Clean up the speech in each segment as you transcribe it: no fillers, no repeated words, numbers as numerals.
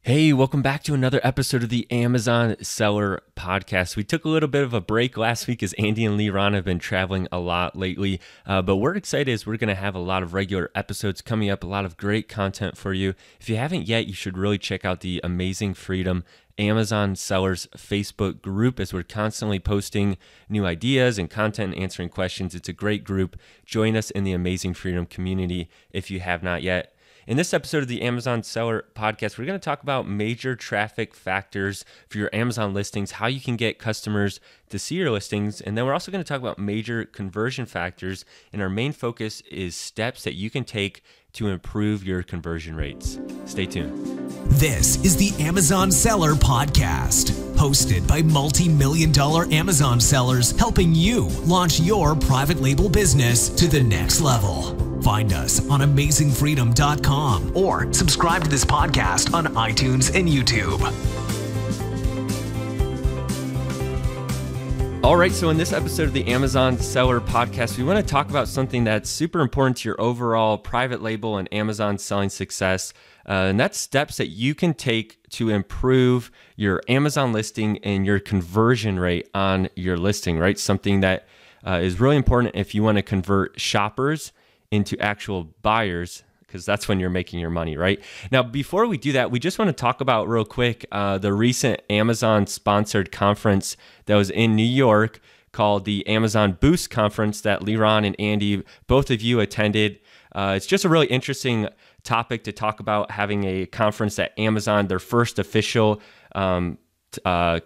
Hey, welcome back to another episode of the Amazon Seller Podcast. We took a little bit of a break last week as Andy and Ron have been traveling a lot lately, but we're excited as we're going to have a lot of regular episodes coming up, a lot of great content for you. If you haven't yet, you should really check out the Amazing Freedom Amazon Sellers Facebook group as we're constantly posting new ideas and content and answering questions. It's a great group. Join us in the Amazing Freedom community if you have not yet. In this episode of the Amazon Seller Podcast, we're going to talk about major traffic factors for your Amazon listings, how you can get customers to see your listings, and then we're also going to talk about major conversion factors, and our main focus is steps that you can take to improve your conversion rates. Stay tuned. This is the Amazon Seller Podcast, hosted by multi-million-dollar Amazon sellers helping you launch your private label business to the next level. Find us on amazingfreedom.com or subscribe to this podcast on iTunes and YouTube. All right, so in this episode of the Amazon Seller Podcast, we want to talk about something that's super important to your overall private label and Amazon selling success, and that's steps that you can take to improve your Amazon listing and your conversion rate on your listing, right? Something that is really important if you want to convert shoppers into actual buyers, because that's when you're making your money, right? Now, before we do that, we just want to talk about real quick the recent Amazon-sponsored conference that was in New York called the Amazon Boost Conference that Ron and Andy, both of you attended. It's just a really interesting topic to talk about, having a conference at Amazon, their first official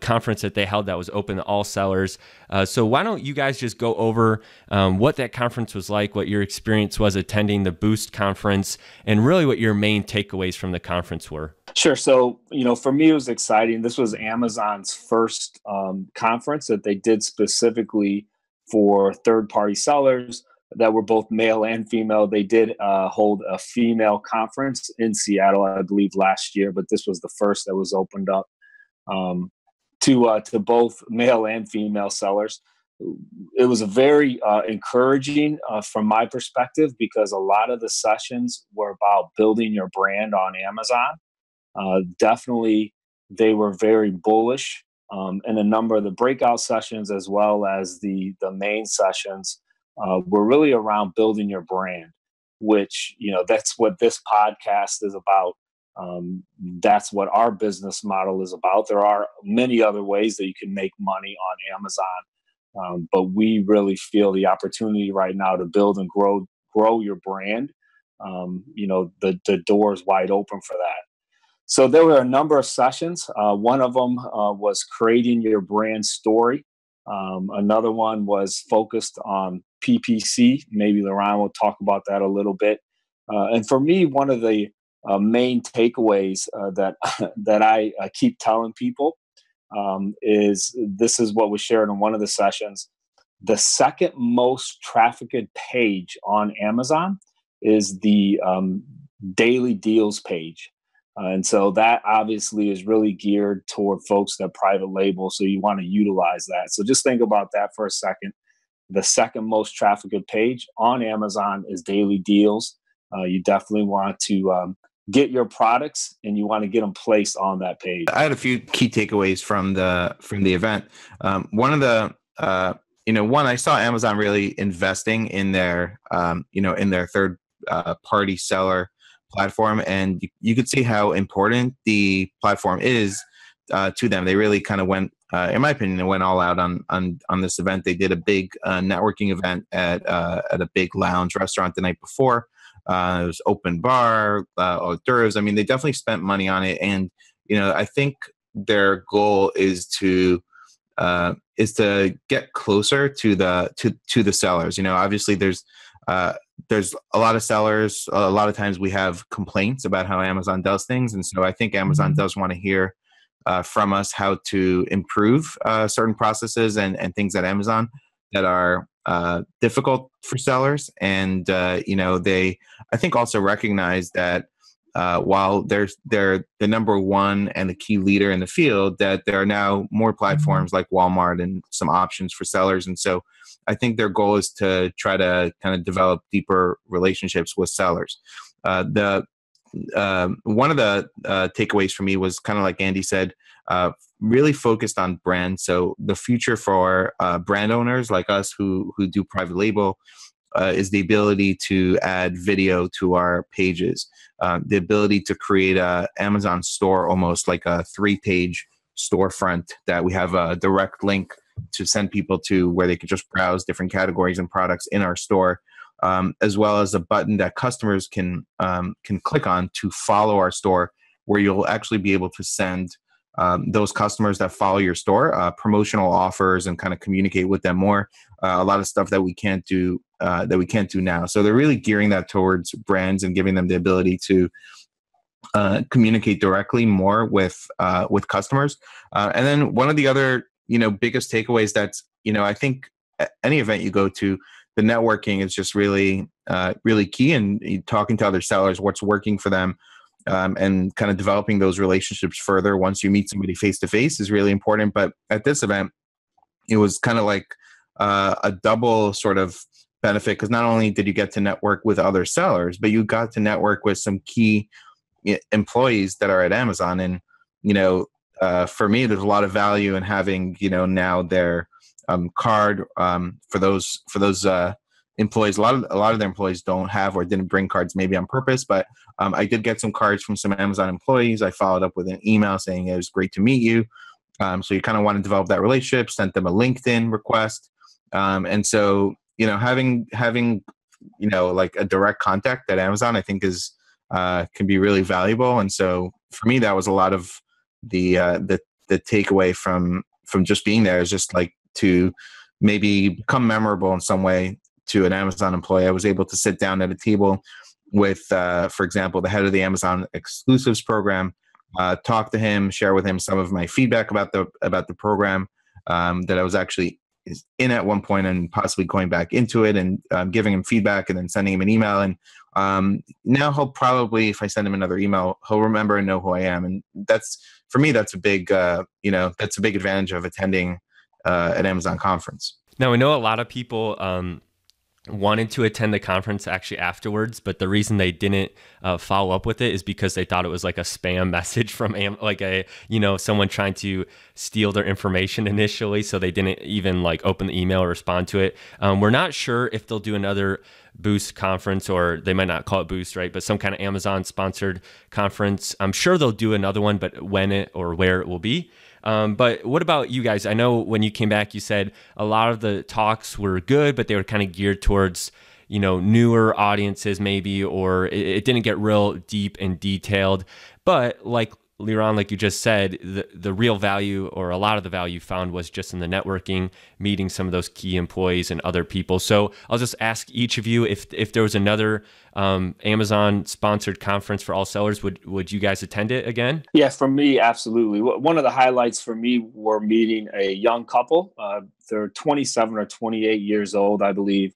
conference that they held that was open to all sellers. So why don't you guys just go over what that conference was like, what your experience was attending the Boost conference, and really what your main takeaways from the conference were? Sure. So, for me, it was exciting. This was Amazon's first conference that they did specifically for third-party sellers that were both male and female. They did hold a female conference in Seattle, I believe, last year, but this was the first that was opened up to both male and female sellers. It was a very encouraging from my perspective, because a lot of the sessions were about building your brand on Amazon. Definitely, they were very bullish, and a number of the breakout sessions as well as the main sessions were really around building your brand, which, that's what this podcast is about. That's what our business model is about. There are many other ways that you can make money on Amazon, but we really feel the opportunity right now to build and grow your brand. The door is wide open for that. So there were a number of sessions. One of them was creating your brand story. Another one was focused on PPC. Maybe Ron will talk about that a little bit. And for me, one of the main takeaways that I keep telling people is this is what was shared in one of the sessions. The second most trafficked page on Amazon is the daily deals page. And so that obviously is really geared toward folks that private label. So you want to utilize that. So just think about that for a second. The second most trafficked page on Amazon is daily deals. You definitely want to get your products, and you want to get them placed on that page. I had a few key takeaways from the event. One of the I saw Amazon really investing in their in their third party seller platform, and you could see how important the platform is to them. They really kind of went, in my opinion, they went all out on this event. They did a big networking event at a big lounge restaurant the night before. It was open bar, hors d'oeuvres. I mean, they definitely spent money on it, and I think their goal is to get closer to the sellers. Obviously, there's a lot of sellers. A lot of times, we have complaints about how Amazon does things, and so I think Amazon does want to hear from us how to improve certain processes and things at Amazon that are difficult for sellers. And they, I think, also recognize that while they're the number one and the key leader in the field, that there are now more platforms like Walmart and some options for sellers. And so I think their goal is to try to kind of develop deeper relationships with sellers. The one of the takeaways for me was kind of like Andy said, really focused on brand. So the future for brand owners like us who do private label is the ability to add video to our pages, the ability to create a Amazon store, almost like a 3-page storefront that we have a direct link to send people to, where they could just browse different categories and products in our store, as well as a button that customers can click on to follow our store, where you'll actually be able to send those customers that follow your store promotional offers and kind of communicate with them more. A lot of stuff that we can't do now. So they're really gearing that towards brands and giving them the ability to communicate directly more with customers. And then one of the other biggest takeaways that's I think any event you go to, the networking is just really really key, and talking to other sellers, what's working for them. And kind of developing those relationships further once you meet somebody face to face is really important. But at this event, it was kind of like a double sort of benefit, because not only did you get to network with other sellers, but you got to network with some key employees that are at Amazon. And for me, there's a lot of value in having now their card for those employees. A lot of their employees don't have or didn't bring cards, maybe on purpose, but I did get some cards from some Amazon employees. I followed up with an email saying it was great to meet you. So you kind of want to develop that relationship, sent them a LinkedIn request. And so, having like a direct contact at Amazon, I think is can be really valuable. And so for me, that was a lot of the takeaway from just being there, is just like to maybe become memorable in some way to an Amazon employee. I was able to sit down at a table with, for example, the head of the Amazon exclusives program, talk to him, share with him some of my feedback about the program that I was actually in at one point, and possibly going back into it, and giving him feedback, and then sending him an email. And now he'll probably, if I send him another email, he'll remember and know who I am. And that's, for me, that's a big, that's a big advantage of attending an Amazon conference. Now, I know a lot of people wanted to attend the conference actually afterwards, but the reason they didn't follow up with it is because they thought it was like a spam message from someone trying to steal their information initially, so they didn't even like open the email or respond to it. We're not sure if they'll do another Boost conference, or they might not call it Boost, right? But some kind of Amazon sponsored conference. I'm sure they'll do another one, but when it or where it will be. But what about you guys? I know when you came back, you said a lot of the talks were good, but they were kind of geared towards, newer audiences maybe, or it didn't get real deep and detailed. But like Liran, like you just said, the real value, or a lot of the value found, was just in the networking, meeting some of those key employees and other people. So I'll just ask each of you, if there was another Amazon sponsored conference for all sellers, would you guys attend it again? Yeah, for me, absolutely. One of the highlights for me were meeting a young couple. They're 27 or 28 years old, I believe.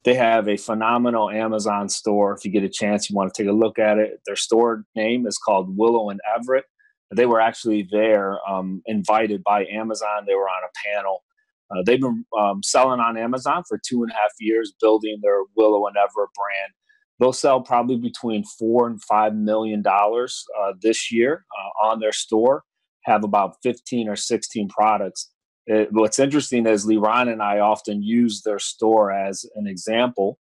They have a phenomenal Amazon store. If you get a chance, you want to take a look at it. Their store name is called Willow and Everett. They were actually there, invited by Amazon. They were on a panel. They've been selling on Amazon for 2.5 years, building their Willow and Everett brand. They'll sell probably between $4 and $5 million this year on their store, have about 15 or 16 products. What's interesting is Liran and I often use their store as an example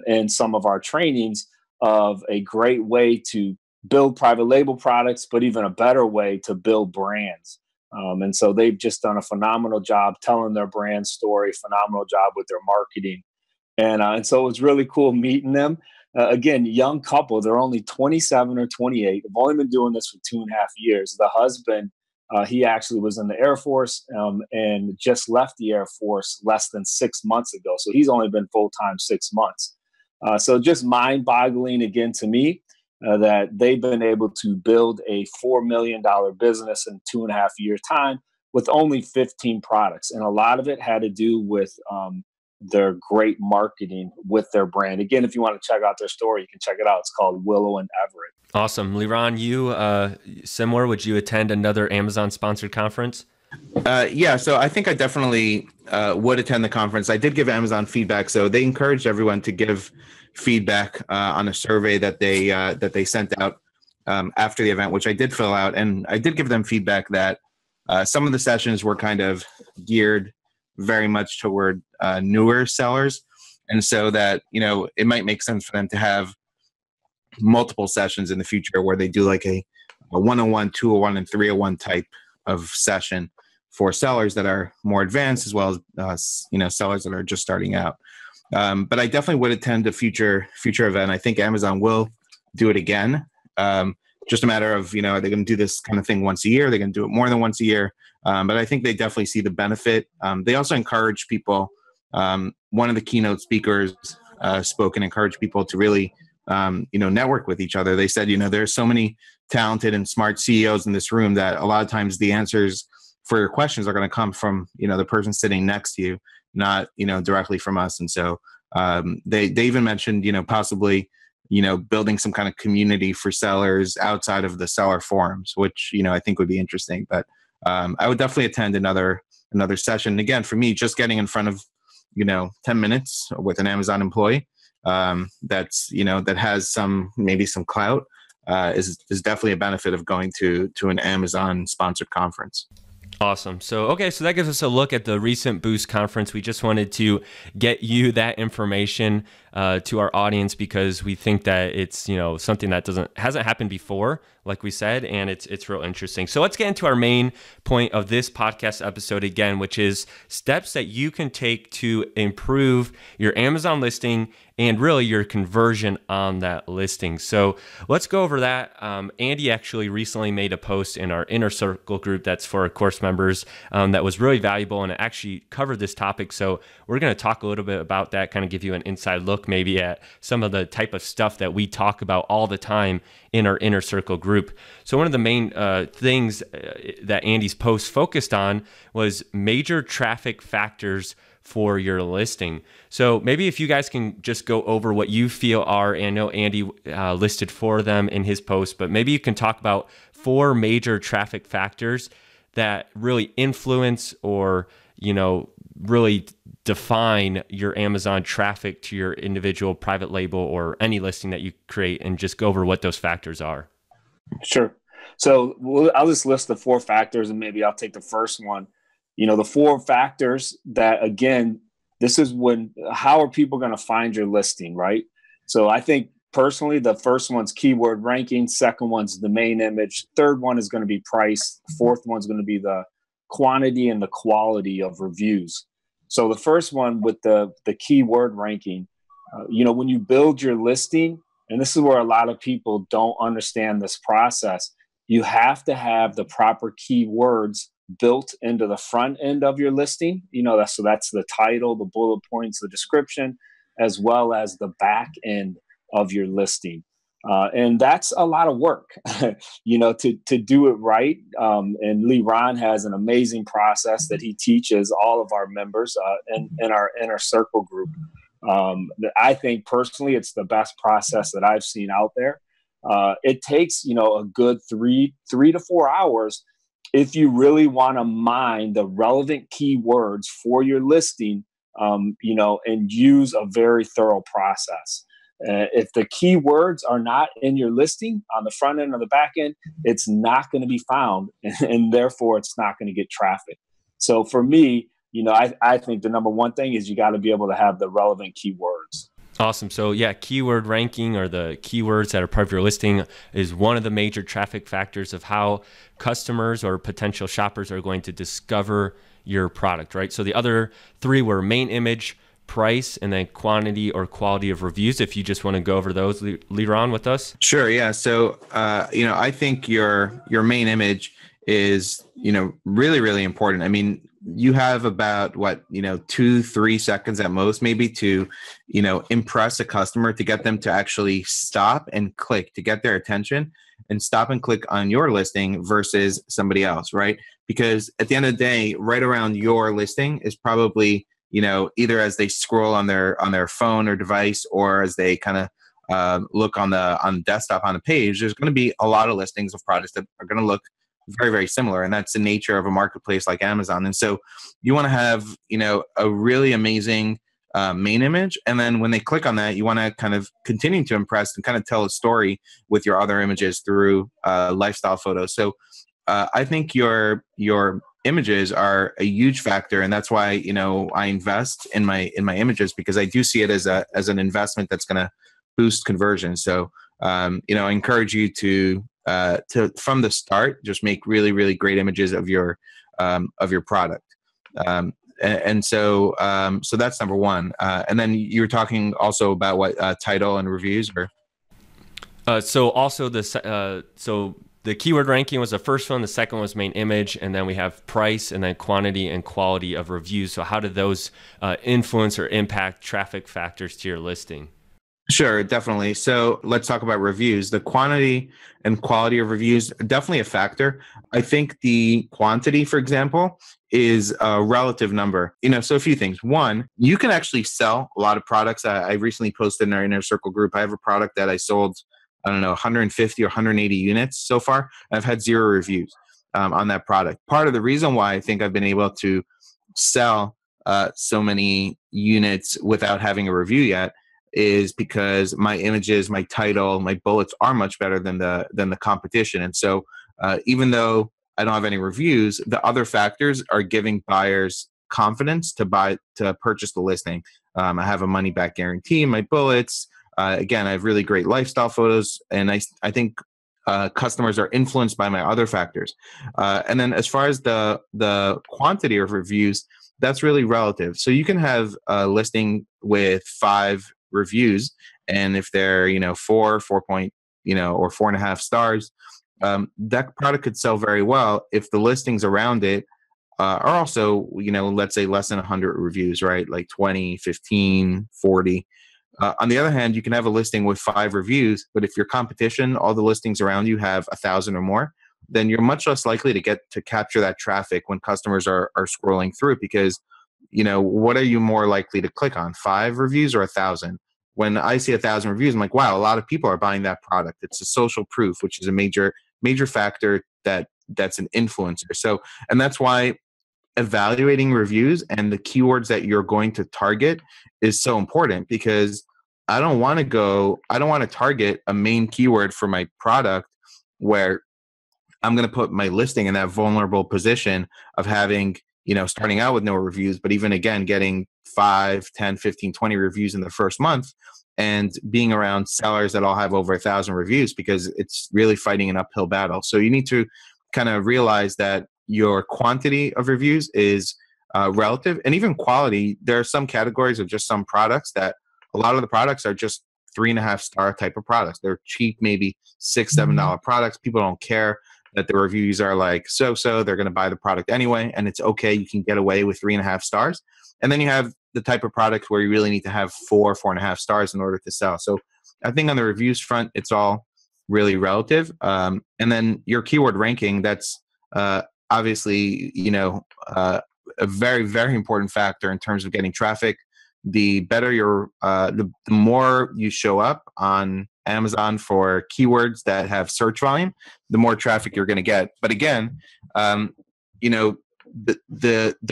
in some of our trainings of a great way to build private label products, but even a better way to build brands. And so they've just done a phenomenal job telling their brand story, phenomenal job with their marketing. And so it was really cool meeting them. Again, young couple, they're only 27 or 28. They've only been doing this for 2.5 years. The husband, he actually was in the Air Force and just left the Air Force less than 6 months ago. So he's only been full-time 6 months. So just mind-boggling again to me that they've been able to build a $4 million business in 2.5 years' time with only 15 products. And a lot of it had to do with their great marketing with their brand. Again, if you want to check out their store, you can check it out. It's called Willow and Everett. Awesome. Liran, you similar? Would you attend another Amazon sponsored conference? Yeah, so I think I definitely would attend the conference. I did give Amazon feedback, so they encouraged everyone to give feedback on a survey that they sent out after the event, which I did fill out, and I did give them feedback that some of the sessions were kind of geared very much toward newer sellers, and so that it might make sense for them to have multiple sessions in the future where they do like a 101, 201, and 301 type of session for sellers that are more advanced, as well as sellers that are just starting out. But I definitely would attend a future event. I think Amazon will do it again. Just a matter of, are they going to do this kind of thing once a year? They're going to do it more than once a year. But I think they definitely see the benefit. They also encourage people. One of the keynote speakers spoke and encouraged people to really, network with each other. They said, there's so many talented and smart CEOs in this room that a lot of times the answers for your questions are going to come from, the person sitting next to you, not, directly from us. And so they even mentioned, possibly, building some kind of community for sellers outside of the seller forums, which, I think would be interesting. But I would definitely attend another session. Again, for me, just getting in front of, 10 minutes with an Amazon employee that's, that has maybe some clout is definitely a benefit of going to an Amazon sponsored conference. Awesome. So that gives us a look at the recent Boost conference. We just wanted to get you that information to our audience because we think that it's, something that hasn't happened before, like we said, and it's real interesting. So let's get into our main point of this podcast episode again, which is steps that you can take to improve your Amazon listing and really your conversion on that listing. So let's go over that. Andy actually recently made a post in our Inner Circle group that's for our course members that was really valuable, and it actually covered this topic. So we're going to talk a little bit about that, kind of give you an inside look maybe at some of the type of stuff that we talk about all the time in our Inner Circle group. So one of the main things that Andy's post focused on was major traffic factors for your listing. So maybe if you guys can just go over what you feel are, and I know Andy listed 4 of them in his post, but maybe you can talk about 4 major traffic factors that really influence or, really define your Amazon traffic to your individual private label or any listing that you create, and just go over what those factors are. Sure. So I'll just list the 4 factors, and maybe I'll take the first one. The 4 factors that, again, this is how are people going to find your listing, right? So I think personally, the first one's keyword ranking. Second one's the main image. Third one is going to be price. Fourth one's going to be the quantity and the quality of reviews. So the first one with the keyword ranking, when you build your listing, and this is where a lot of people don't understand this process, you have to have the proper keywords built into the front end of your listing. So that's the title, the bullet points, the description, as well as the back end of your listing. And that's a lot of work, to do it right. And Lee Ron has an amazing process that he teaches all of our members in our Inner Circle group. I think personally, it's the best process that I've seen out there. It takes, a good 3 to 4 hours if you really want to mine the relevant keywords for your listing, and use a very thorough process. If the keywords are not in your listing on the front end or the back end, it's not going to be found, and therefore it's not going to get traffic. So for me, I think the number one thing is you got to be able to have the relevant keywords. Awesome. So yeah, keyword ranking, or the keywords that are part of your listing, is one of the major traffic factors of how customers or potential shoppers are going to discover your product, right? So the other 3 were main image, price, and then quantity or quality of reviews. If you just want to go over those, Liron, with us. Sure. Yeah. So, I think your main image is, really, really important. I mean, you have about 2-3 seconds at most, maybe, to, impress a customer, to get them to actually stop and click, to get their attention and stop and click on your listing versus somebody else, right? Because at the end of the day, right around your listing is probably, either as they scroll on their phone or device, or as they kind of look on the desktop on a page, there's going to be a lot of listings of products that are going to look very, very similar. And that's the nature of a marketplace like Amazon. And so you want to have, a really amazing main image. And then when they click on that, you want to kind of continue to impress and kind of tell a story with your other images through lifestyle photos. So I think your images are a huge factor, and that's why I invest in my images, because I do see it as an investment that's going to boost conversion. So I encourage you to from the start just make really, really great images of your product. So that's number one. And then you were talking also about what title and reviews or. So also the keyword ranking was the first one. The second was main image, and then we have price, and then quantity and quality of reviews. So how did those influence or impact traffic factors to your listing? Sure, definitely. So let's talk about reviews. The quantity and quality of reviews are definitely a factor. I think the quantity, for example, is a relative number. So a few things. One, you can actually sell a lot of products. I recently posted in our Inner Circle group. I have a product that I sold, 150 or 180 units so far. I've had 0 reviews on that product. Part of the reason why I think I've been able to sell so many units without having a review yet is because my images, my title, my bullets are much better than the competition. And so even though I don't have any reviews, the other factors are giving buyers confidence to purchase the listing. I have a money back guarantee in my bullets. Again, I have really great lifestyle photos, and I think customers are influenced by my other factors. And then as far as the quantity of reviews, that's really relative. So you can have a listing with 5 reviews, and if they're 4 point or 4.5 stars, that product could sell very well if the listings around it are also let's say less than 100 reviews, right? Like 20, 15, 40. On the other hand, you can have a listing with 5 reviews, but if your competition, all the listings around you have 1,000 or more, then you're much less likely to capture that traffic when customers are scrolling through, because what are you more likely to click on, 5 reviews or 1,000? When I see 1,000 reviews, I'm like, wow, a lot of people are buying that product. It's a social proof, which is a major factor that's an influencer. So, and that's why evaluating reviews and the keywords that you're going to target is so important, because I don't want to target a main keyword for my product where I'm going to put my listing in that vulnerable position of having, starting out with no reviews, but even again, getting 5, 10, 15, 20 reviews in the first month and being around sellers that all have over 1,000 reviews, because it's really fighting an uphill battle. So you need to kind of realize that your quantity of reviews is relative, and even quality. There are some categories of just some products that a lot of the products are just 3.5 star type of products. They're cheap, maybe $6, $7 products. People don't care that the reviews are like so. They're going to buy the product anyway, and it's okay. You can get away with 3.5 stars. And then you have the type of products where you really need to have 4.5 stars in order to sell. So I think on the reviews front, it's all really relative. And then your keyword ranking, that's obviously, a very, very important factor in terms of getting traffic. The better the more you show up on Amazon for keywords that have search volume, the more traffic you're going to get. But again, the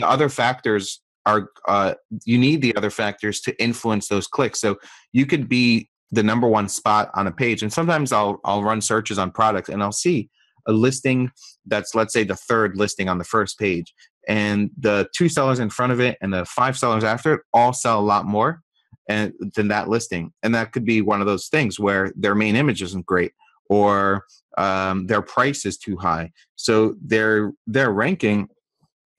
other factors are you need the other factors to influence those clicks. So you could be the number 1 spot on a page, and sometimes I'll run searches on products and I'll see a listing that's, let's say, the 3rd listing on the first page, and the 2 sellers in front of it and the 5 sellers after it all sell a lot more than that listing. And that could be one of those things where their main image isn't great, or their price is too high. So they're ranking,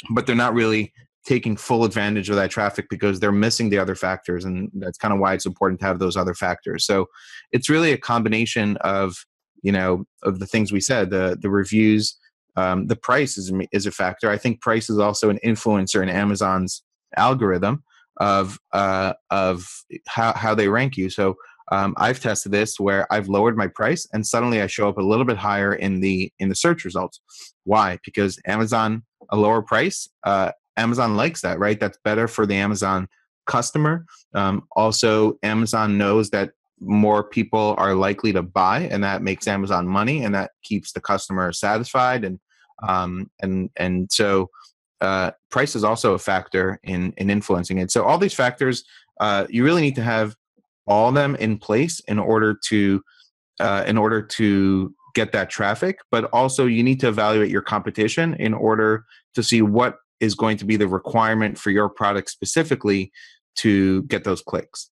but they're not really taking full advantage of that traffic because they're missing the other factors. And that's kind of why it's important to have those other factors. So it's really a combination of the things we said, the reviews, the price is a factor. I think price is also an influencer in Amazon's algorithm of how they rank you. So I've tested this where I've lowered my price and suddenly I show up a little bit higher in the search results. Why? Because Amazon, a lower price, Amazon likes that, right? That's better for the Amazon customer. Also, Amazon knows that more people are likely to buy, and that makes Amazon money, and that keeps the customer satisfied. And so price is also a factor in influencing it. So all these factors you really need to have all of them in place in order to get that traffic. But also you need to evaluate your competition in order to see what is going to be the requirement for your product specifically to get those clicks.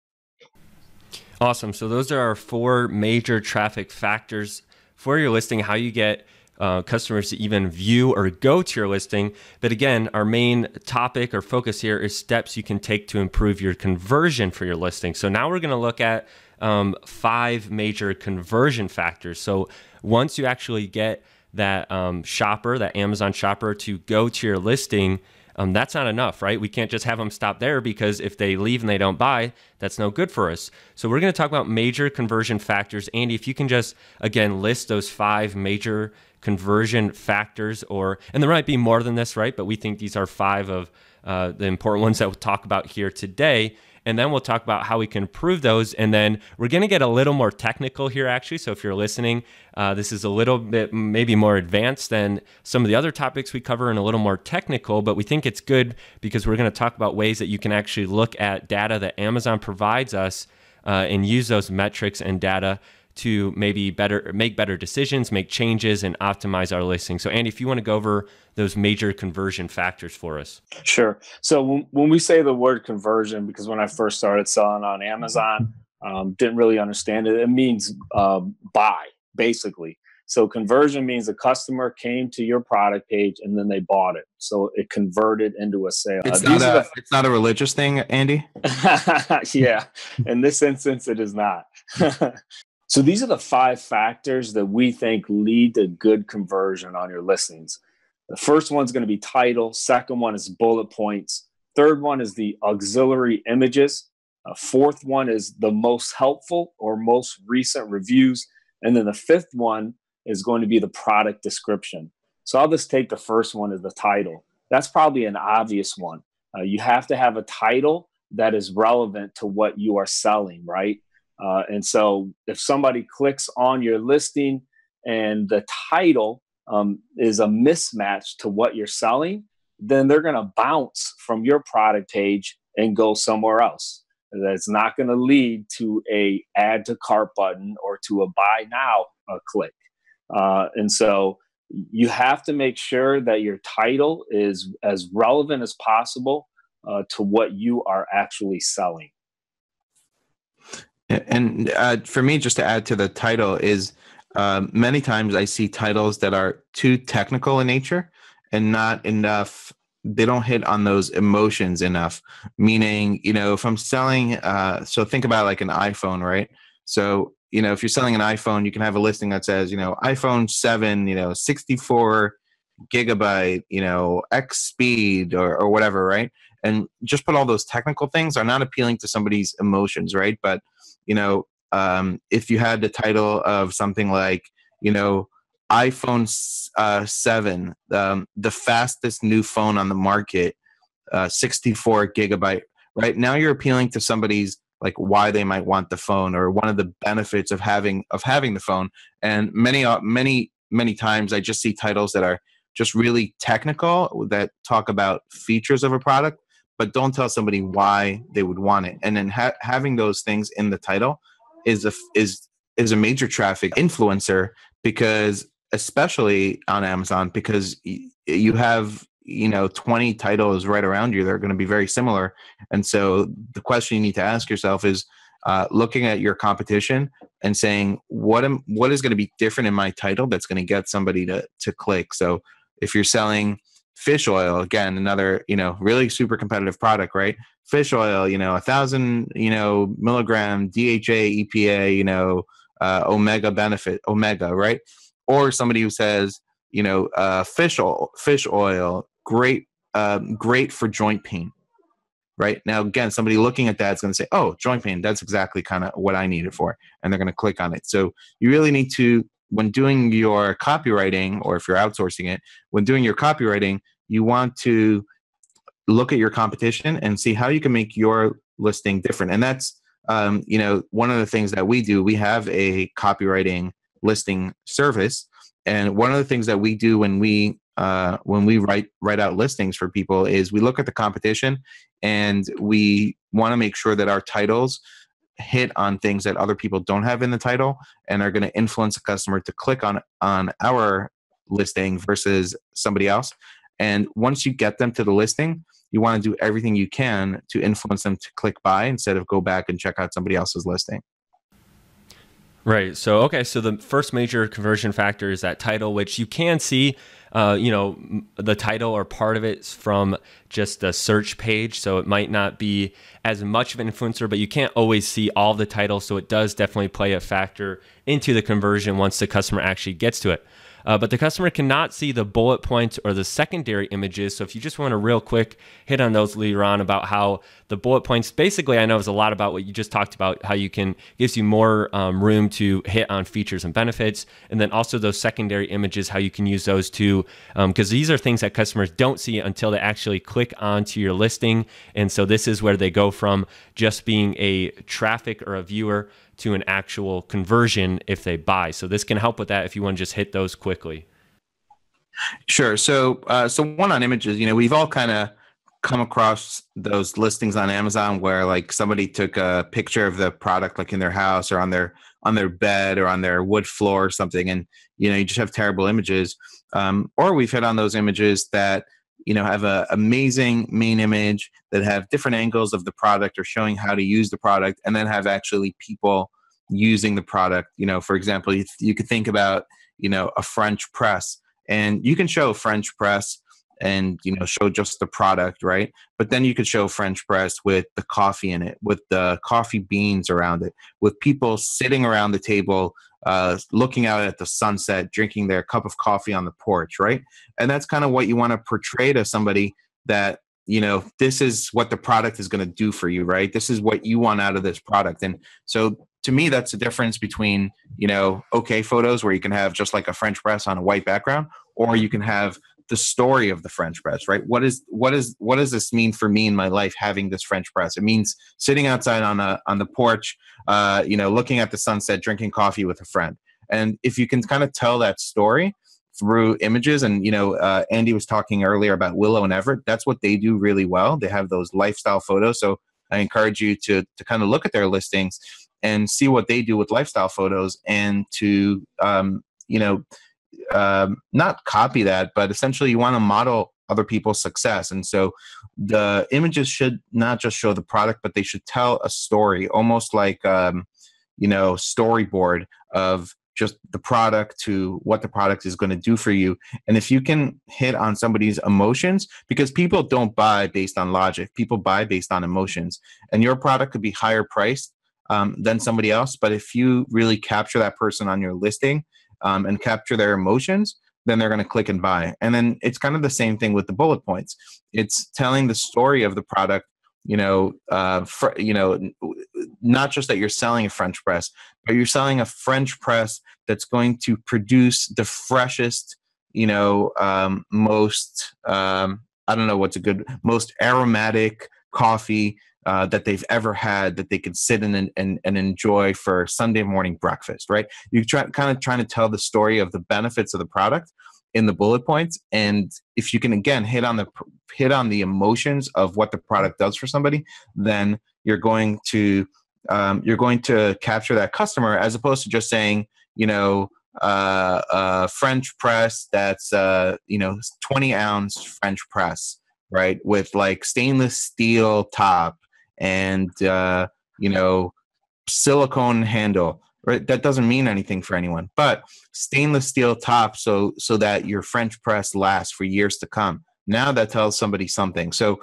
Awesome. So those are our 4 major traffic factors for your listing, how you get customers to even view or go to your listing. But again, our main topic or focus here is steps you can take to improve your conversion for your listing. So now we're going to look at 5 major conversion factors. So once you actually get that shopper, that Amazon shopper, to go to your listing, that's not enough, right? We can't just have them stop there, because if they leave and they don't buy, that's no good for us. So we're going to talk about major conversion factors. Andy, if you can just, again, list those 5 major conversion factors, and there might be more than this, right? But we think these are 5 of the important ones that we'll talk about here today. And then we'll talk about how we can improve those. And then we're going to get a little more technical here, actually. So if you're listening, this is a little bit maybe more advanced than some of the other topics we cover, and a little more technical. But we think it's good because we're going to talk about ways that you can actually look at data that Amazon provides us and use those metrics and data to maybe make better decisions, make changes, and optimize our listing. So Andy, if you want to go over those major conversion factors for us. Sure. So when we say the word conversion, because when I first started selling on Amazon, didn't really understand it. It means buy, basically. So conversion means the customer came to your product page and then they bought it. So it converted into a sale. It's not a religious thing, Andy? Yeah. In this instance, it is not. So these are the 5 factors that we think lead to good conversion on your listings. The first one's going to be title. Second one is bullet points. Third one is the auxiliary images. Fourth one is the most helpful or most recent reviews. And then the 5th one is going to be the product description. So I'll just take the first one as the title. That's probably an obvious one. You have to have a title that is relevant to what you are selling, right? And so if somebody clicks on your listing and the title is a mismatch to what you're selling, then they're going to bounce from your product page and go somewhere else. That's not going to lead to a add to cart button or to a buy now click. And so you have to make sure that your title is as relevant as possible to what you are actually selling. And for me, just to add to the title is many times I see titles that are too technical in nature and not enough. They don't hit on those emotions enough. Meaning, if I'm selling, so think about like an iPhone, right? So, if you're selling an iPhone, you can have a listing that says, iPhone 7, 64 gigabyte, X speed or whatever, right? And just put all those technical things are not appealing to somebody's emotions, right? But if you had the title of something like, iPhone 7, the fastest new phone on the market, 64 gigabyte, right? Now you're appealing to somebody's like why they might want the phone or one of the benefits of having the phone. And many times I just see titles that are just really technical that talk about features of a product, but don't tell somebody why they would want it. And then having those things in the title is a major traffic influencer, because especially on Amazon, because you have 20 titles right around you that are going to be very similar. And so the question you need to ask yourself is looking at your competition and saying what is going to be different in my title that's going to get somebody to click. So if you're selling fish oil, again, another, really super competitive product, right? Fish oil, 1,000, milligram DHA, EPA, omega benefit, right? Or somebody who says, fish oil, great for joint pain, right? Now, again, somebody looking at that is going to say, oh, joint pain, that's exactly kind of what I need it for. And they're going to click on it. So you really need to, when doing your copywriting, or if you're outsourcing it, when doing your copywriting, you want to look at your competition and see how you can make your listing different. And that's, one of the things that we do. We have a copywriting listing service. And one of the things that we do when we when we write out listings for people is we look at the competition and we want to make sure that our titles hit on things that other people don't have in the title and are going to influence the customer to click on our listing versus somebody else. And once you get them to the listing, you want to do everything you can to influence them to click buy instead of go back and check out somebody else's listing. Right. So, okay. So the first major conversion factor is that title, which you can see, the title or part of it from just the search page. So it might not be as much of an influencer, but you can't always see all the titles. So it does definitely play a factor into the conversion once the customer actually gets to it. But the customer cannot see the bullet points or the secondary images. So if you just want to real quick hit on those later on about how the bullet points, basically I know is a lot about what you just talked about, how you can, gives you more room to hit on features and benefits. And then also those secondary images, how you can use those to, because these are things that customers don't see until they actually click onto your listing. And so this is where they go from just being a traffic or a viewer to an actual conversion if they buy. So this can help with that if you want to just hit those quickly. Sure. So one on images, we've all kind of come across those listings on Amazon where like somebody took a picture of the product like in their house or on their bed or on their wood floor or something, and you just have terrible images. Or we've hit on those images that have a amazing main image that have different angles of the product or showing how to use the product, and then have actually people using the product. For example, you could think about, a French press, and you can show French press and, show just the product, right? But then you could show French press with the coffee in it, with the coffee beans around it, with people sitting around the table, looking out at the sunset, drinking their cup of coffee on the porch, right? And that's kind of what you want to portray to somebody, that, this is what the product is going to do for you, right? This is what you want out of this product. And so to me, that's the difference between, okay photos where you can have just like a French press on a white background, or you can have the story of the French press, right? What does this mean for me in my life having this French press? It means sitting outside on the porch, looking at the sunset, drinking coffee with a friend. And if you can kind of tell that story through images, and Andy was talking earlier about Willow and Everett, that's what they do really well. They have those lifestyle photos. So I encourage you to kind of look at their listings and see what they do with lifestyle photos, and to not copy that, but essentially you want to model other people's success. And so the images should not just show the product, but they should tell a story, almost like storyboard of just the product to what the product is going to do for you. And if you can hit on somebody's emotions, because people don't buy based on logic, people buy based on emotions, and your product could be higher priced than somebody else. But if you really capture that person on your listing, and capture their emotions, then they're going to click and buy. And then it's kind of the same thing with the bullet points. It's telling the story of the product, not just that you're selling a French press, but you're selling a French press that's going to produce the freshest, most, most aromatic coffee that they've ever had, that they can sit in and enjoy for Sunday morning breakfast, right? You're trying to tell the story of the benefits of the product in the bullet points. And if you can, again, hit on the emotions of what the product does for somebody, then you're going to capture that customer, as opposed to just saying, French press that's 20 ounce French press, right, with like stainless steel top and silicone handle, right? That doesn't mean anything for anyone, but stainless steel top so that your French press lasts for years to come. Now that tells somebody something. So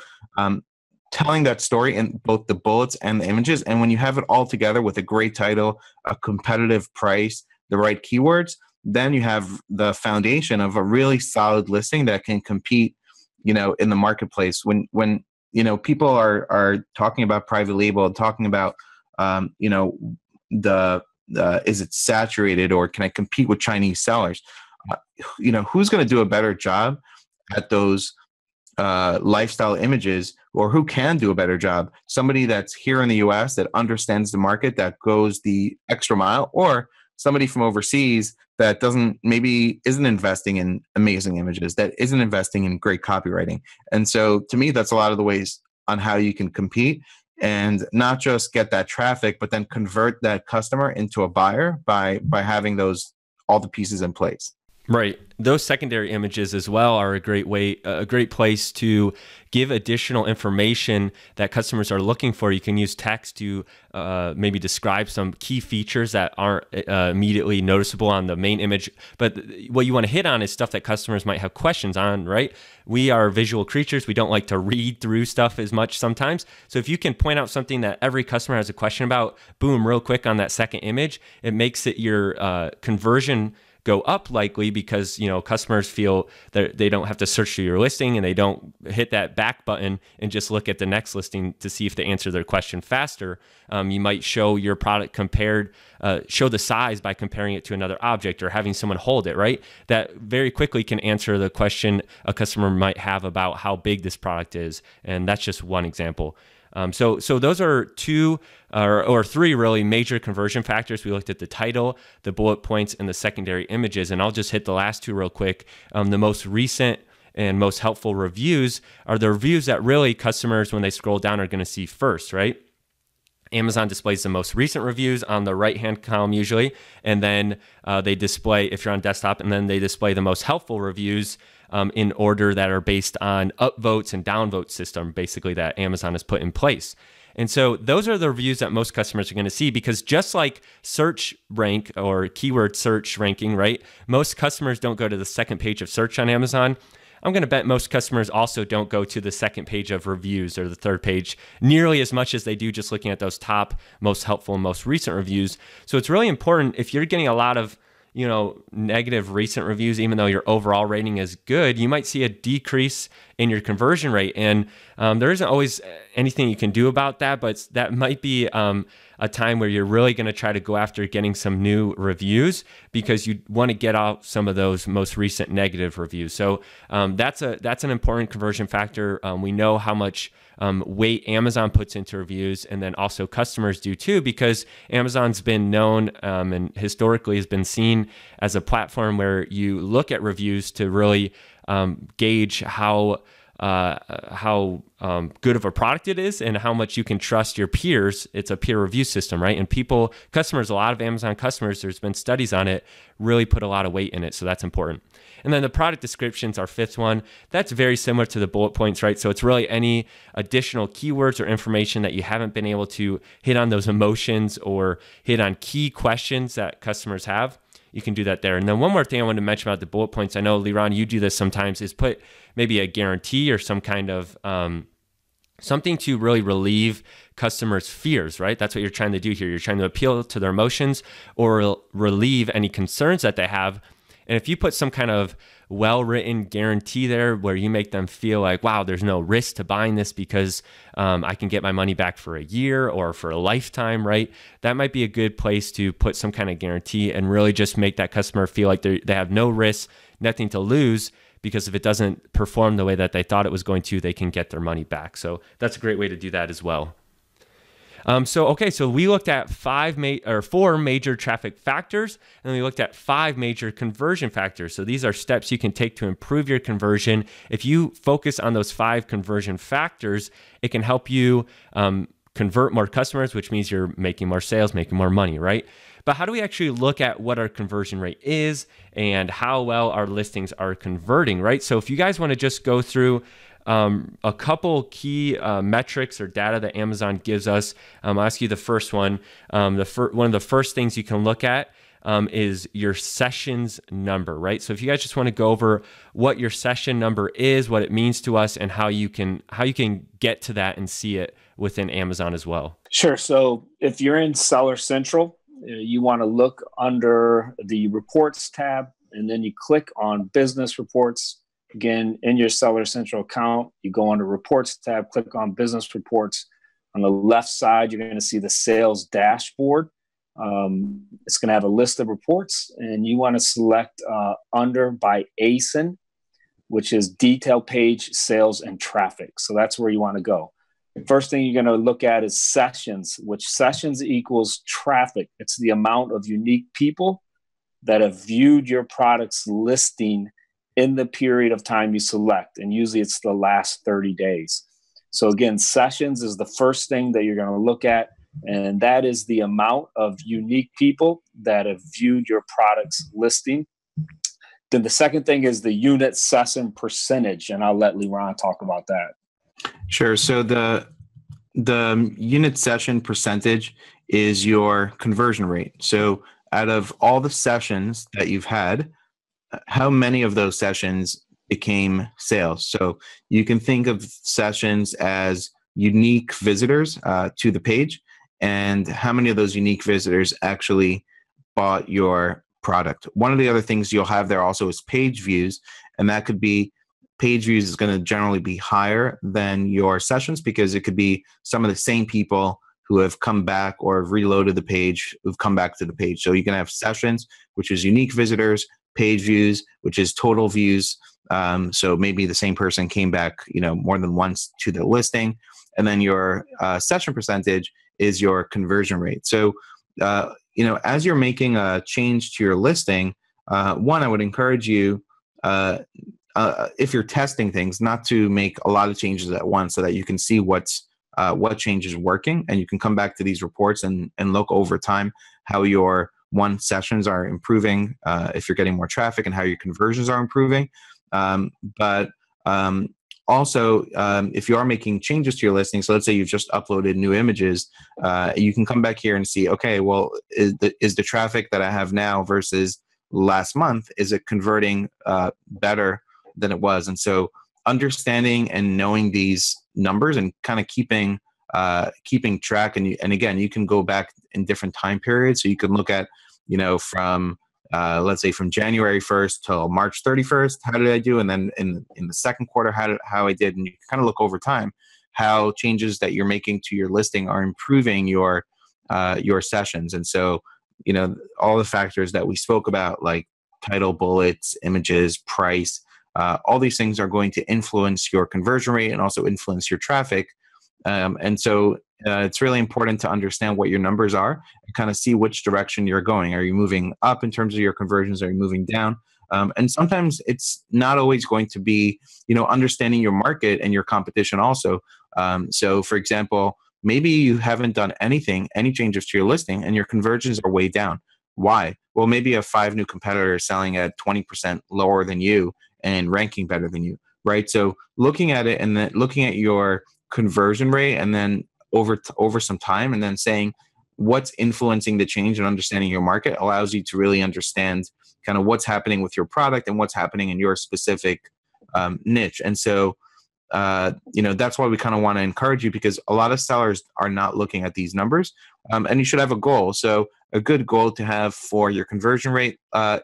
telling that story in both the bullets and the images, and when you have it all together with a great title, a competitive price, the right keywords, then you have the foundation of a really solid listing that can compete in the marketplace. When people are talking about private label and talking about, is it saturated, or can I compete with Chinese sellers? Who's going to do a better job at those lifestyle images, or who can do a better job? Somebody that's here in the US that understands the market, that goes the extra mile, or somebody from overseas that isn't investing in amazing images, that isn't investing in great copywriting. And so to me, that's a lot of the ways on how you can compete and not just get that traffic, but then convert that customer into a buyer by having all the pieces in place. Right. Those secondary images as well are a great place to give additional information that customers are looking for. You can use text to maybe describe some key features that aren't immediately noticeable on the main image. But what you want to hit on is stuff that customers might have questions on, right? We are visual creatures. We don't like to read through stuff as much sometimes. So if you can point out something that every customer has a question about, boom, real quick on that second image, it makes it your conversion go up likely because, customers feel that they don't have to search through your listing and they don't hit that back button and just look at the next listing to see if they answer their question faster. You might show your product compared, show the size by comparing it to another object or having someone hold it, right? That very quickly can answer the question a customer might have about how big this product is. And that's just one example. So those are two or three really major conversion factors. We looked at the title, the bullet points, and the secondary images. And I'll just hit the last two real quick. The most recent and most helpful reviews are the reviews that really customers, when they scroll down, are going to see first, right? Amazon displays the most recent reviews on the right-hand column usually, and then they display, if you're on desktop, and then they display the most helpful reviews in order that are based on upvotes and downvote system, basically, that Amazon has put in place. And so those are the reviews that most customers are going to see, because just like search rank or keyword search ranking, right? Most customers don't go to the second page of search on Amazon. I'm going to bet most customers also don't go to the second page of reviews or the third page nearly as much as they do just looking at those top, most helpful, and most recent reviews. So it's really important, if you're getting a lot of negative recent reviews, even though your overall rating is good, you might see a decrease in your conversion rate. And there isn't always anything you can do about that, but that might be a time where you're really going to try to go after getting some new reviews, because you want to get out some of those most recent negative reviews. So that's an important conversion factor. We know how much weight Amazon puts into reviews, and then also customers do too, because Amazon's been known and historically has been seen as a platform where you look at reviews to really gauge how good of a product it is and how much you can trust your peers. It's a peer review system, right? And customers, a lot of Amazon customers, there's been studies on it, really put a lot of weight in it. So that's important. And then the product descriptions, our fifth one, that's very similar to the bullet points, right? So it's really any additional keywords or information that you haven't been able to hit on those emotions or hit on key questions that customers have. You can do that there. And then one more thing I wanted to mention about the bullet points, I know, Liran, you do this sometimes, is put maybe a guarantee or some kind of something to really relieve customers' fears, right? That's what you're trying to do here. You're trying to appeal to their emotions or relieve any concerns that they have. And if you put some kind of well-written guarantee there where you make them feel like, wow, there's no risk to buying this because I can get my money back for a year or for a lifetime, right? That might be a good place to put some kind of guarantee and really just make that customer feel like they have no risk, nothing to lose, because if it doesn't perform the way that they thought it was going to, they can get their money back. So that's a great way to do that as well. So we looked at four major traffic factors, and then we looked at 5 major conversion factors. So these are steps you can take to improve your conversion. If you focus on those 5 conversion factors, it can help you convert more customers, which means you're making more sales, making more money, right? But how do we actually look at what our conversion rate is and how well our listings are converting, right? So if you guys want to just go through a couple key metrics or data that Amazon gives us, I'll ask you the first one. One of the first things you can look at is your sessions number, right? So if you guys just want to go over what your session number is, what it means to us, and how you can get to that and see it within Amazon as well. Sure. So if you're in Seller Central, you want to look under the Reports tab, and then you click on Business Reports. Again, in your Seller Central account, you go under Reports tab, click on Business Reports. On the left side, you're going to see the Sales Dashboard. It's going to have a list of reports, and you want to select under by ASIN, which is Detail Page Sales and Traffic. So that's where you want to go. First thing you're going to look at is sessions, which sessions equals traffic. It's the amount of unique people that have viewed your product's listing in the period of time you select. And usually it's the last 30 days. So again, sessions is the first thing that you're going to look at. And that is the amount of unique people that have viewed your product's listing. Then the second thing is the unit session percentage. And I'll let Liron talk about that. Sure. So the unit session percentage is your conversion rate. So out of all the sessions that you've had, how many of those sessions became sales? So you can think of sessions as unique visitors to the page, and how many of those unique visitors actually bought your product. One of the other things you'll have there also is page views, and that could be page views is going to generally be higher than your sessions because it could be some of the same people who have come back or have reloaded the page, who've come back to the page. So you can have sessions, which is unique visitors, page views, which is total views. So maybe the same person came back, more than once to the listing. And then your session percentage is your conversion rate. So, as you're making a change to your listing, one, I would encourage you, if you're testing things, not to make a lot of changes at once so that you can see what change is working, and you can come back to these reports and look over time how your sessions are improving, if you're getting more traffic, and how your conversions are improving. Also, if you are making changes to your listing, so let's say you've just uploaded new images, you can come back here and see, okay, well, is the traffic that I have now versus last month, is it converting better than it was? And so understanding and knowing these numbers and kind of keeping track, and again, you can go back in different time periods. So you can look at, from let's say from January 1st till March 31st, how did I do? And then in the second quarter, how I did. And you can kind of look over time how changes that you're making to your listing are improving your sessions. And so, all the factors that we spoke about, like title, bullets, images, price, all these things are going to influence your conversion rate and also influence your traffic. And so it's really important to understand what your numbers are and kind of see which direction you're going. Are you moving up in terms of your conversions? Are you moving down? And sometimes it's not always going to be, understanding your market and your competition also. So for example, maybe you haven't done any changes to your listing, and your conversions are way down. Why? Well, maybe you have 5 new competitors selling at 20% lower than you and ranking better than you, right? So looking at it and then looking at your conversion rate, and then over some time, and then saying what's influencing the change and understanding your market allows you to really understand kind of what's happening with your product and what's happening in your specific niche. And so, that's why we kind of want to encourage you, because a lot of sellers are not looking at these numbers, and you should have a goal. So a good goal to have for your conversion rate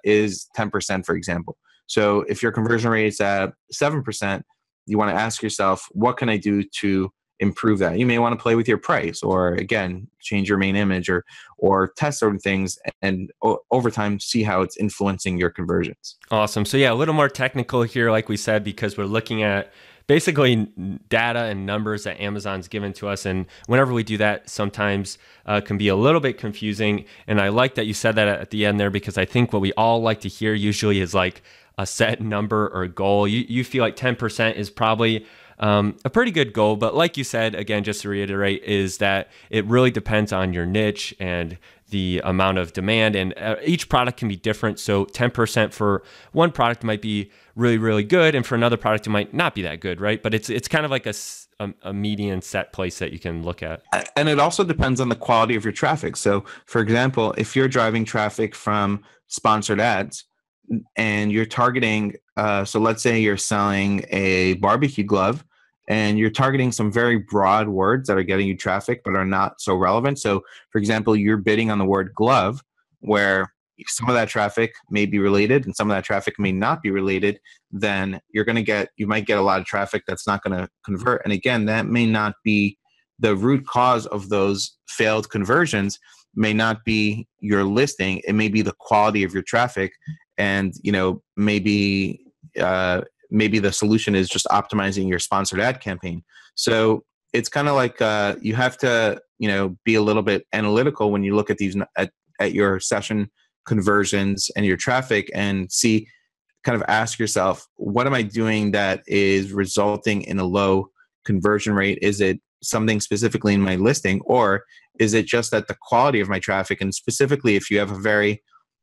is 10%, for example. So if your conversion rate is at 7%, you want to ask yourself, what can I do to improve that? You may want to play with your price, or again, change your main image, or test certain things, and over time see how it's influencing your conversions. Awesome. So yeah, a little more technical here, like we said, because we're looking at basically data and numbers that Amazon's given to us. And whenever we do that, sometimes can be a little bit confusing. And I like that you said that at the end there, because I think what we all like to hear usually is like a set number or goal. You feel like 10% is probably a pretty good goal. But like you said, again, just to reiterate, is that it really depends on your niche and the amount of demand, and each product can be different. So 10% for one product might be really, really good, and for another product it might not be that good, right? But it's kind of like a median set place that you can look at. And it also depends on the quality of your traffic. So for example, if you're driving traffic from sponsored ads and you're targeting, so let's say you're selling a barbecue glove, and you're targeting some very broad words that are getting you traffic but are not so relevant. So for example, you're bidding on the word glove, where some of that traffic may be related and some of that traffic may not be related. Then you might get a lot of traffic that's not going to convert. And again, that may not be the root cause of those failed conversions, may not be your listing. It may be the quality of your traffic. And, maybe the solution is just optimizing your sponsored ad campaign. So, it's kind of like you have to, be a little bit analytical when you look at these at your session conversions and your traffic, and see, kind of ask yourself, what am I doing that is resulting in a low conversion rate? Is it something specifically in my listing, or is it just that the quality of my traffic? And specifically, if you have a very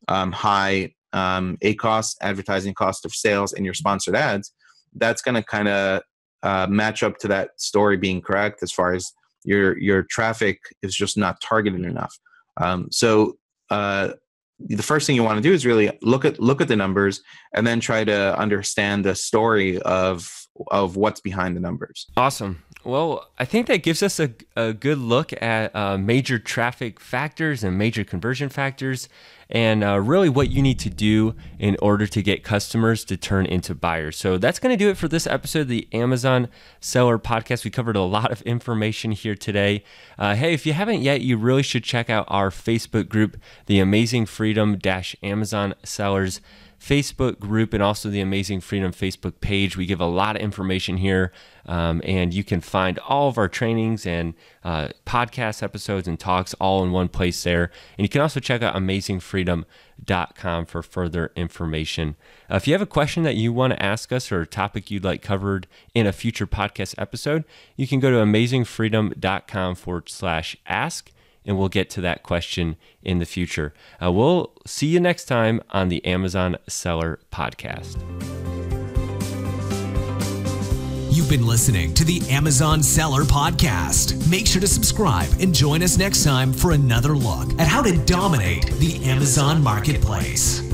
high advertising cost of sales in your sponsored ads, that's going to kind of match up to that story being correct as far as your traffic is just not targeted enough. So the first thing you want to do is really look at the numbers, and then try to understand the story of what's behind the numbers. Awesome. Well, I think that gives us a good look at major traffic factors and major conversion factors, and really what you need to do in order to get customers to turn into buyers. So that's going to do it for this episode of the Amazon Seller Podcast. We covered a lot of information here today. Hey, if you haven't yet, you really should check out our Facebook group, the Amazing Freedom Amazon Sellers Facebook group, and also the Amazing Freedom Facebook page. We give a lot of information here, and you can find all of our trainings and podcast episodes and talks all in one place there. And you can also check out amazingfreedom.com for further information. If you have a question that you want to ask us, or a topic you'd like covered in a future podcast episode, you can go to amazingfreedom.com/ask. And we'll get to that question in the future. We'll see you next time on the Amazon Seller Podcast. You've been listening to the Amazon Seller Podcast. Make sure to subscribe and join us next time for another look at how to dominate the Amazon marketplace.